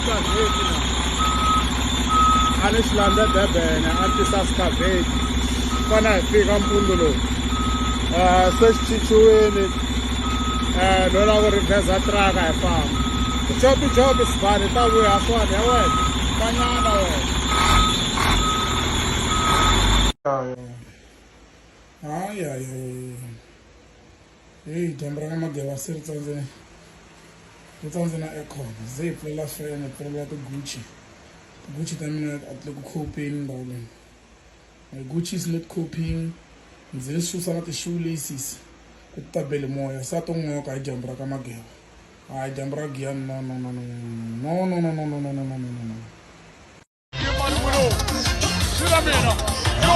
Dyixave na. Ani xilanda Durban, anti-Dyixave. Fana hi fika mpundzu lowu. Se xi cinciwile. No lava ku rivheza tiraka hi famba. Tijobi sibani ta vuya swani ya wena. Kanyana wena. Ai. Hey, dyambu ra ka Mageba se ri tsandzena aircon. Ze hi pfulela fan, hi pfulela ti-Gucci. Gucci ta mina a ti le ku khopeni ndhawu leyi. My Gucci is not coping. Ndzi ni susa na ti-shoelaces ku ta bele moya sa to n'oka hi dyambu ra ka Mageba. Hayi dyambu ra Giyani no. Yo,